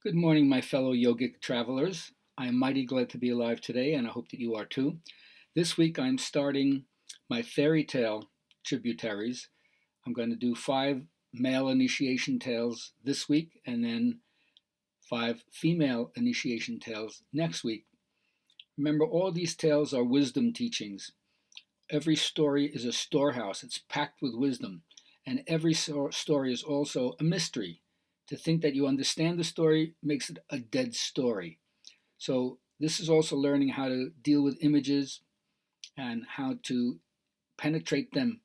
Good morning, my fellow yogic travelers. I am mighty glad to be alive today, and I hope that you are too. This week I'm starting my fairy tale tributaries. I'm going to do 5 male initiation tales this week, and then 5 female initiation tales next week. Remember, all these tales are wisdom teachings. Every story is a storehouse, it's packed with wisdom, and every story is also a mystery. To think that you understand the story makes it a dead story. So, this is also learning how to deal with images and how to penetrate them,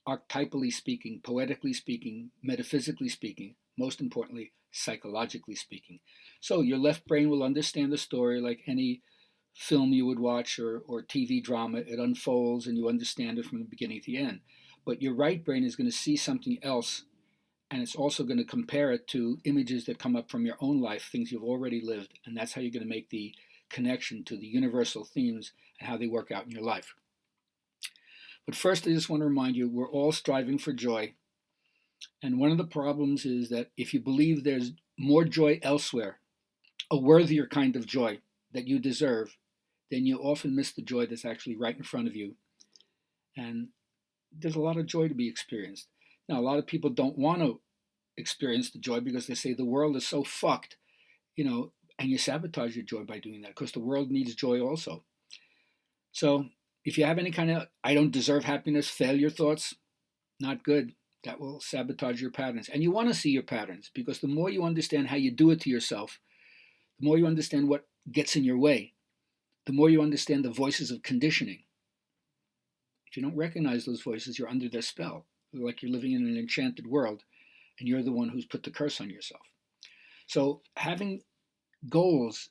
archetypally speaking, poetically speaking, metaphysically speaking, most importantly, psychologically speaking. So, your left brain will understand the story like any film you would watch or TV drama. It unfolds and you understand it from the beginning to the end. But your right brain is going to see something else, and it's also going to compare it to images that come up from your own life, things you've already lived, and that's how you're going to make the connection to the universal themes and how they work out in your life. But first, I just want to remind you we're all striving for joy. And one of the problems is that if you believe there's more joy elsewhere, a worthier kind of joy that you deserve, then you often miss the joy that's actually right in front of you. And there's a lot of joy to be experienced. Now, a lot of people don't want to experience the joy because they say the world is so fucked, and you sabotage your joy by doing that because the world needs joy also. So if you have any kind of I don't deserve happiness, failure thoughts, not good. That will sabotage your patterns. And you want to see your patterns because the more you understand how you do it to yourself, the more you understand what gets in your way, the more you understand the voices of conditioning. If you don't recognize those voices, you're under their spell. Like you're living in an enchanted world and you're the one who's put the curse on yourself. So having goals,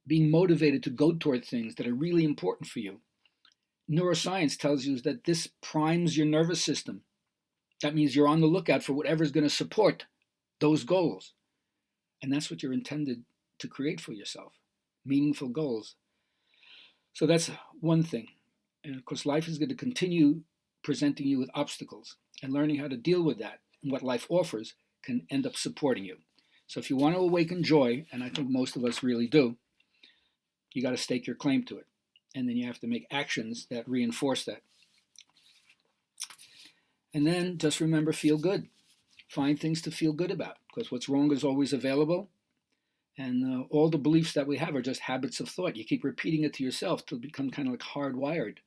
being motivated to go toward things that are really important for you. Neuroscience tells you that this primes your nervous system. That means you're on the lookout for whatever is going to support those goals. And that's what you're intended to create for yourself, meaningful goals. So that's one thing. And of course, life is going to continue presenting you with obstacles, and learning how to deal with that and what life offers can end up supporting you. So if you want to awaken joy, and I think most of us really do, you got to stake your claim to it. And then you have to make actions that reinforce that. And then just remember, feel good. Find things to feel good about, because what's wrong is always available. And all the beliefs that we have are just habits of thought. You keep repeating it to yourself to become kind of like hardwired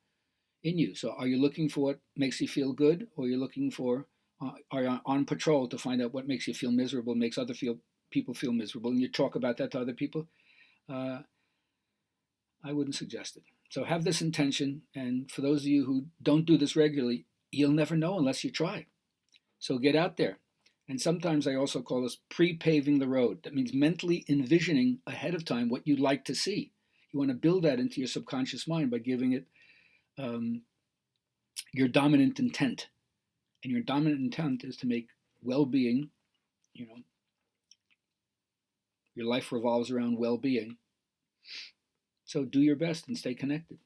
in you. So are you looking for what makes you feel good, or are you looking for, are you on patrol to find out what makes you feel miserable, makes people feel miserable, and you talk about that to other people? I wouldn't suggest it. So have this intention, and for those of you who don't do this regularly, you'll never know unless you try. So get out there. And sometimes I also call this pre-paving the road. That means mentally envisioning ahead of time what you'd like to see. You want to build that into your subconscious mind by giving it your dominant intent. And your dominant intent is to make well-being, your life revolves around well-being. So do your best and stay connected.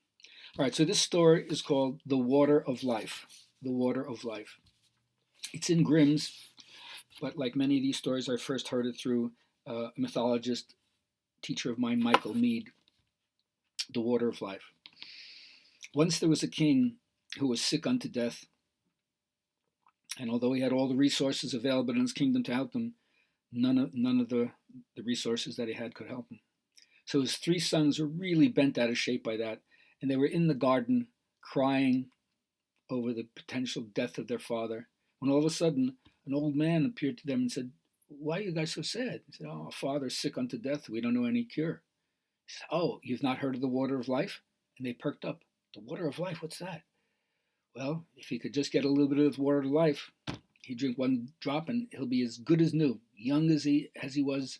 All right, so this story is called The Water of Life. The Water of Life. It's in Grimm's, but like many of these stories, I first heard it through a mythologist, teacher of mine, Michael Meade. The Water of Life. Once there was a king who was sick unto death, and although he had all the resources available in his kingdom to help him, none of the resources that he had could help him. So his 3 sons were really bent out of shape by that, and they were in the garden crying over the potential death of their father, when all of a sudden an old man appeared to them and said, "Why are you guys so sad?" He said, "Oh, our father's sick unto death. We don't know any cure." He said, "Oh, you've not heard of the water of life?" And they perked up. "The water of life, what's that?" "Well, if he could just get a little bit of the water of life, he'd drink 1 drop and he'll be as good as new, young as he was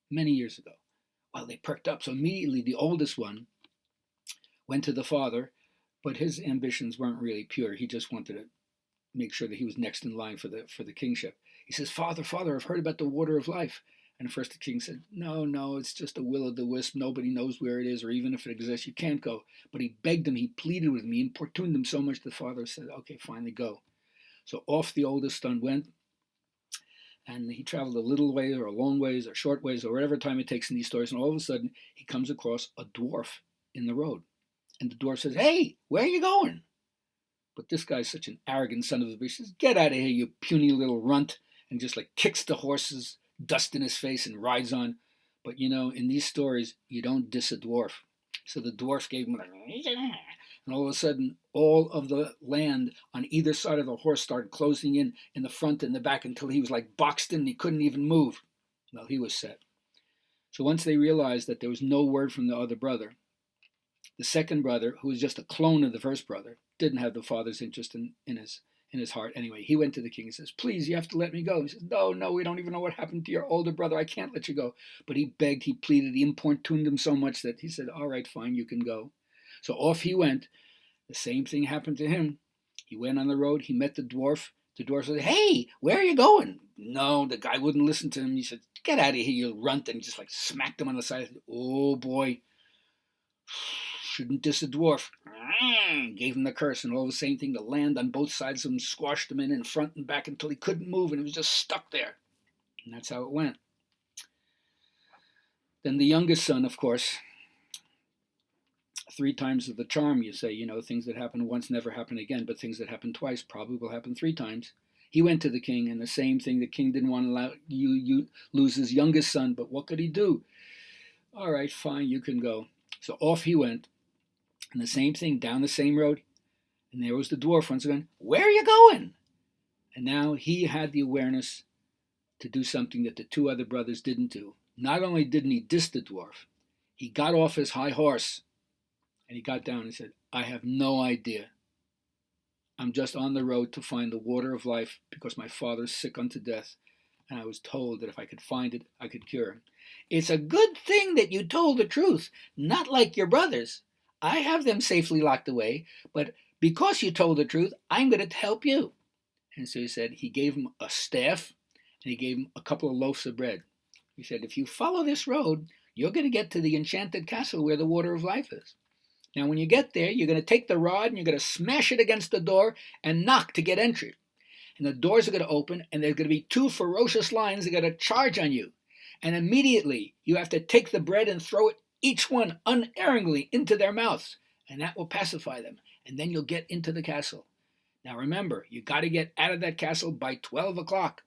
many years ago." Well, they perked up. So immediately the oldest one went to the father, but his ambitions weren't really pure. He just wanted to make sure that he was next in line for the kingship. He says, "Father, Father, I've heard about the water of life." And first the king said, "No, it's just a will-o'-the-wisp. Nobody knows where it is, or even if it exists, you can't go." But he begged him, he pleaded with him, he importuned him so much the father said, "Okay, finally go." So off the oldest son went, And he traveled a little way or a long ways or short ways or whatever time it takes in these stories. And all of a sudden, he comes across a dwarf in the road. And the dwarf says, "Hey, where are you going?" But this guy's such an arrogant son of a bitch. He says, "Get out of here, you puny little runt," and just like kicks the horse's dust in his face and rides on. But in these stories, you don't diss a dwarf. So the dwarf gave him and all of a sudden, all of the land on either side of the horse started closing in the front and the back until he was like boxed in and he couldn't even move. Well, he was set. So once they realized that there was no word from the other brother, the second brother, who was just a clone of the first brother, didn't have the father's interest in his heart. Anyway, he went to the king and says, "Please, you have to let me go." He says, "No, we don't even know what happened to your older brother. I can't let you go." But he begged, he pleaded, he importuned him so much that he said, "All right, fine, you can go." So off he went. The same thing happened to him. He went on the road. He met the dwarf. The dwarf said, "Hey, where are you going?" No, the guy wouldn't listen to him. He said, "Get out of here, you runt," and he just like smacked him on the side. Said, "Oh boy, shouldn't diss a dwarf." Gave him the curse, and all the same thing. The land on both sides of him squashed him in front and back until he couldn't move, and he was just stuck there. And that's how it went. Then the youngest son, of course, 3 times of the charm, you say, things that happen once never happen again, but things that happen twice probably will happen 3 times. He went to the king, and the same thing, the king didn't want to allow you lose his youngest son, but what could he do? All right, fine, you can go. So off he went, and the same thing, down the same road, and there was the dwarf once again. "Where are you going?" And now he had the awareness to do something that the 2 other brothers didn't do. Not only didn't he diss the dwarf, he got off his high horse, and he got down and said, "I have no idea. I'm just on the road to find the water of life because my father's sick unto death, and I was told that if I could find it, I could cure him." "It's a good thing that you told the truth, not like your brothers. I have them safely locked away, but because you told the truth, I'm going to help you." And so he gave him a staff, and he gave him a couple of loaves of bread. He said, "If you follow this road, you're going to get to the enchanted castle where the water of life is. Now, when you get there, you're going to take the rod and you're going to smash it against the door and knock to get entry. And the doors are going to open, and there's going to be 2 ferocious lions that are going to charge on you. And immediately, you have to take the bread and throw it, each one unerringly, into their mouths. And that will pacify them. And then you'll get into the castle. Now remember, you got to get out of that castle by 12 o'clock.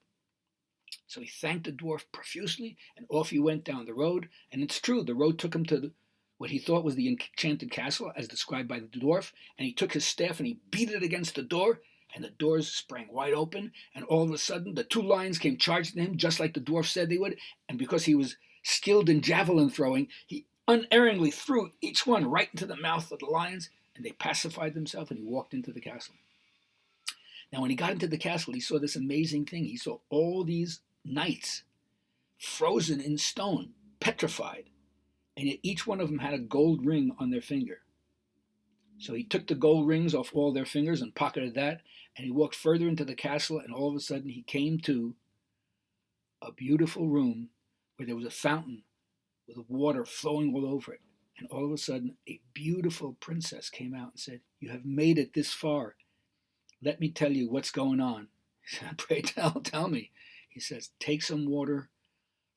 So he thanked the dwarf profusely, and off he went down the road. And it's true, the road took him to what he thought was the enchanted castle, as described by the dwarf. And he took his staff and he beat it against the door, and the doors sprang wide open. And all of a sudden, the 2 lions came charging him, just like the dwarf said they would. And because he was skilled in javelin throwing, he unerringly threw each one right into the mouth of the lions, and they pacified themselves, and he walked into the castle. Now, when he got into the castle, he saw this amazing thing. He saw all these knights frozen in stone, petrified, and yet each one of them had a gold ring on their finger. So he took the gold rings off all their fingers and pocketed that, and he walked further into the castle, and all of a sudden he came to a beautiful room where there was a fountain with water flowing all over it. And all of a sudden, a beautiful princess came out and said, "You have made it this far. Let me tell you what's going on." He said, "Pray tell me." He says, "Take some water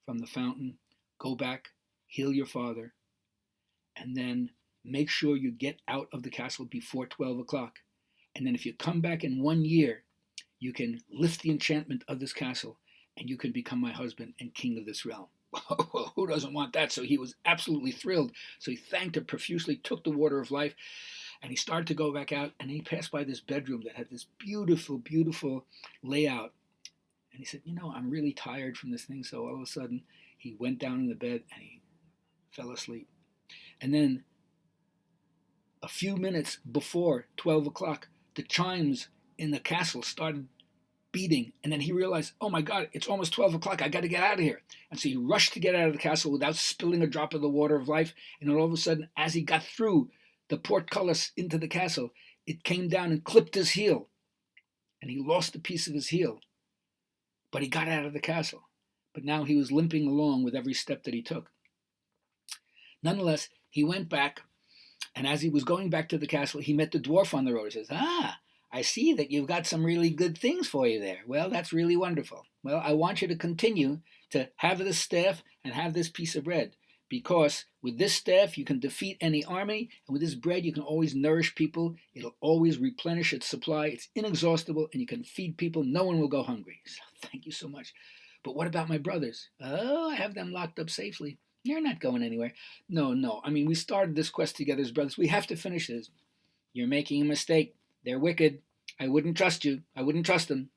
from the fountain, go back, heal your father, and then make sure you get out of the castle before 12 o'clock. And then if you come back in 1 year, you can lift the enchantment of this castle, and you can become my husband and king of this realm." Well, who doesn't want that? So he was absolutely thrilled. So he thanked her profusely, took the water of life, and he started to go back out, and he passed by this bedroom that had this beautiful, beautiful layout. And he said, "I'm really tired from this thing." So all of a sudden, he went down in the bed and he fell asleep. And then a few minutes before 12 o'clock, the chimes in the castle started beating. And then he realized, oh my God, it's almost 12 o'clock. I got to get out of here. And so he rushed to get out of the castle without spilling a drop of the water of life. And then all of a sudden, as he got through the portcullis into the castle, it came down and clipped his heel. And he lost a piece of his heel. But he got out of the castle. But now he was limping along with every step that he took. Nonetheless, he went back. And as he was going back to the castle, he met the dwarf on the road. He says, I see that you've got some really good things for you there. Well, that's really wonderful. Well, I want you to continue to have this staff and have this piece of bread, because with this staff you can defeat any army, and with this bread you can always nourish people. It'll always replenish its supply. It's inexhaustible, and you can feed people. No one will go hungry. So, thank you so much. But what about my brothers? Oh, I have them locked up safely. They're not going anywhere. No. I mean, we started this quest together as brothers. We have to finish this. You're making a mistake. They're wicked. I wouldn't trust you. I wouldn't trust them.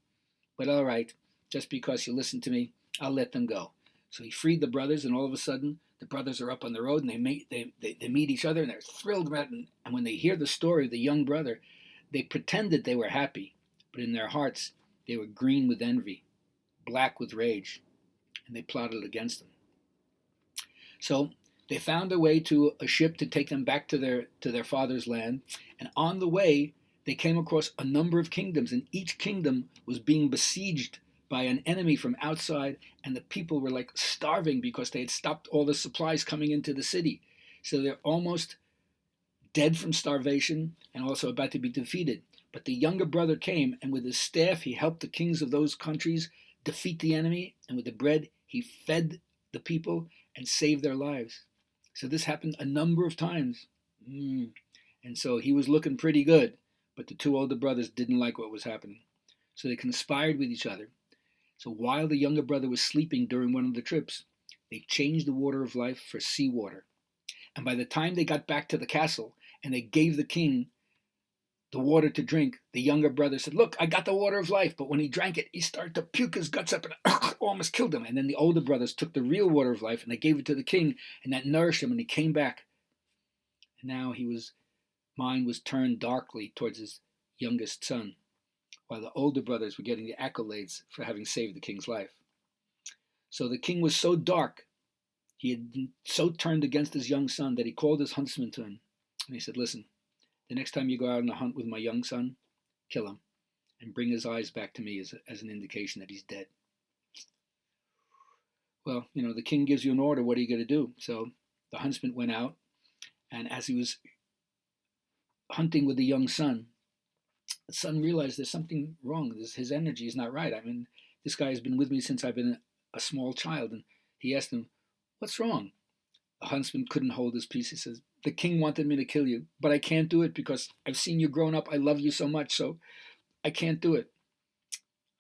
But all right, just because you listen to me, I'll let them go. So he freed the brothers, and all of a sudden, the brothers are up on the road, and they meet each other, and they're thrilled about it. And when they hear the story of the young brother, they pretended they were happy, but in their hearts, they were green with envy, black with rage, and they plotted against him. So they found a way to a ship to take them back to their father's land, and on the way they came across a number of kingdoms, and each kingdom was being besieged by an enemy from outside, and the people were like starving because they had stopped all the supplies coming into the city. So they're almost dead from starvation and also about to be defeated. But the younger brother came, and with his staff he helped the kings of those countries defeat the enemy, and with the bread he fed the people and saved their lives. So this happened a number of times. And so he was looking pretty good, but the two older brothers didn't like what was happening. So they conspired with each other. So while the younger brother was sleeping during one of the trips, they changed the water of life for seawater. And by the time they got back to the castle and they gave the king the water to drink, the younger brother said, "Look, I got the water of life." But when he drank it, he started to puke his guts up and almost killed him. And then the older brothers took the real water of life and they gave it to the king, and that nourished him, and he came back. And now his mind was turned darkly towards his youngest son, while the older brothers were getting the accolades for having saved the king's life. So the king was so dark, he had so turned against his young son that he called his huntsman to him. And he said, "Listen, the next time you go out on a hunt with my young son, kill him and bring his eyes back to me as an indication that he's dead." Well, the king gives you an order. What are you going to do? So the huntsman went out, and as he was hunting with the young son, the son realized there's something wrong. His energy is not right. I mean, this guy has been with me since I've been a small child. And he asked him, "What's wrong?" The huntsman couldn't hold his peace. He says, "The king wanted me to kill you, but I can't do it because I've seen you grown up. I love you so much, so I can't do it."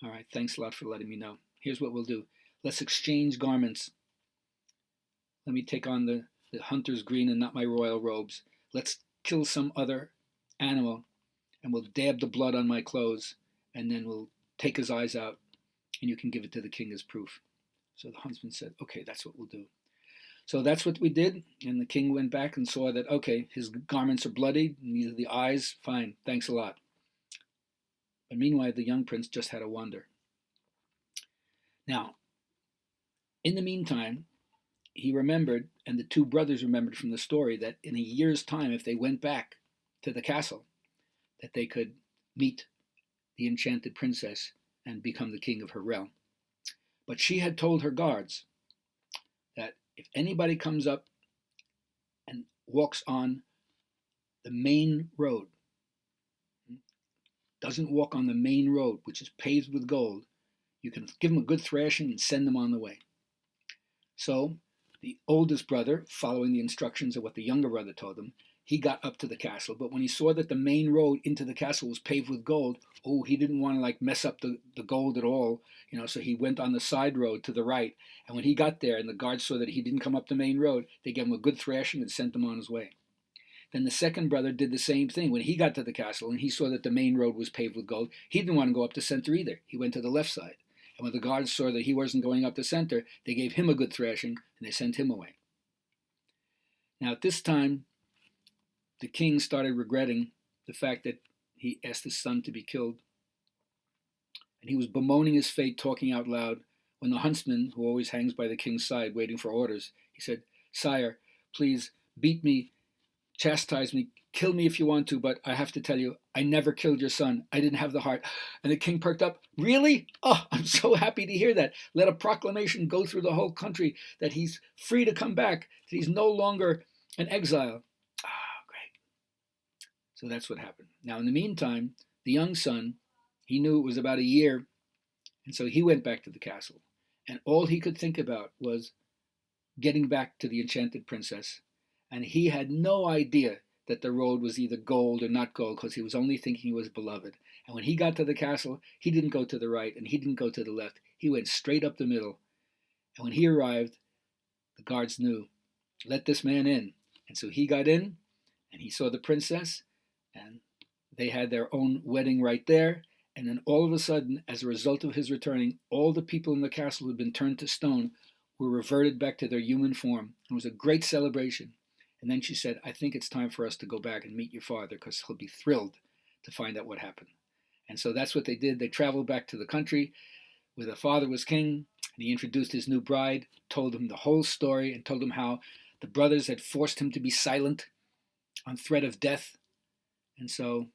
"All right, thanks a lot for letting me know. Here's what we'll do. Let's exchange garments. Let me take on the hunter's green and not my royal robes. Let's kill some other animal, and we'll dab the blood on my clothes, and then we'll take his eyes out, and you can give it to the king as proof." So the huntsman said, "Okay, that's what we'll do." So that's what we did, and the king went back and saw that, okay, his garments are bloody, and these are the eyes, fine, thanks a lot. But meanwhile, the young prince just had a wonder. Now, in the meantime, he remembered, and the two brothers remembered from the story, that in a year's time, if they went back to the castle, that they could meet the enchanted princess and become the king of her realm. But she had told her guards that if anybody comes up and walks on the main road, doesn't walk on the main road, which is paved with gold, you can give them a good thrashing and send them on the way. So the oldest brother, following the instructions of what the younger brother told him, he got up to the castle. But when he saw that the main road into the castle was paved with gold, he didn't want to mess up the gold at all, so he went on the side road to the right. And when he got there and the guards saw that he didn't come up the main road, they gave him a good thrashing and sent him on his way. Then the second brother did the same thing. When he got to the castle and he saw that the main road was paved with gold, he didn't want to go up the center either. He went to the left side. And when the guards saw that he wasn't going up the center, they gave him a good thrashing and they sent him away. Now at this time, the king started regretting the fact that he asked his son to be killed. And he was bemoaning his fate, talking out loud, when the huntsman, who always hangs by the king's side waiting for orders, he said, "Sire, please beat me, chastise me, kill me if you want to, but I have to tell you, I never killed your son. I didn't have the heart." And the king perked up. "Really? Oh, I'm so happy to hear that. Let a proclamation go through the whole country that he's free to come back, that he's no longer an exile." So that's what happened. Now, in the meantime, The young son, he knew it was about a year, and so he went back to the castle. And all he could think about was getting back to the enchanted princess. And he had no idea that the road was either gold or not gold, because he was only thinking he was beloved. And when he got to the castle, he didn't go to the right and he didn't go to the left. He went straight up the middle. And when he arrived, the guards knew, let this man in. And so he got in and he saw the princess, and they had their own wedding right there. And then all of a sudden, as a result of his returning, all the people in the castle who had been turned to stone were reverted back to their human form. It was a great celebration. And then she said, I think it's time for us to go back and meet your father, because he'll be thrilled to find out what happened. And so that's what they did. They traveled back to the country where the father was king, and he introduced his new bride, told him the whole story, and told him how the brothers had forced him to be silent on threat of death. And so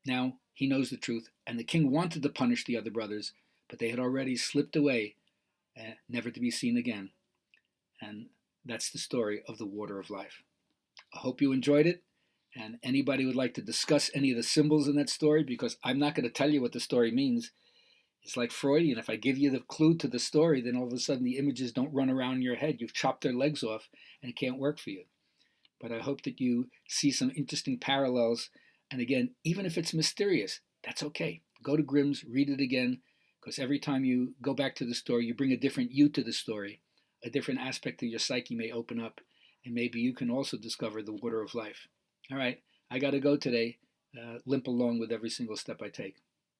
now he knows the truth. And the king wanted to punish the other brothers, but they had already slipped away, never to be seen again. And that's the story of the water of life. I hope you enjoyed it. And anybody would like to discuss any of the symbols in that story, because I'm not going to tell you what the story means. It's like Freudian. If I give you the clue to the story, then all of a sudden the images don't run around in your head. You've chopped their legs off and it can't work for you. But I hope that you see some interesting parallels. And again, even if it's mysterious, that's okay. Go to Grimm's, read it again, because every time you go back to the story, you bring a different you to the story. A different aspect of your psyche may open up, and maybe you can also discover the water of life. All right, I got to go today. Limp along with every single step I take.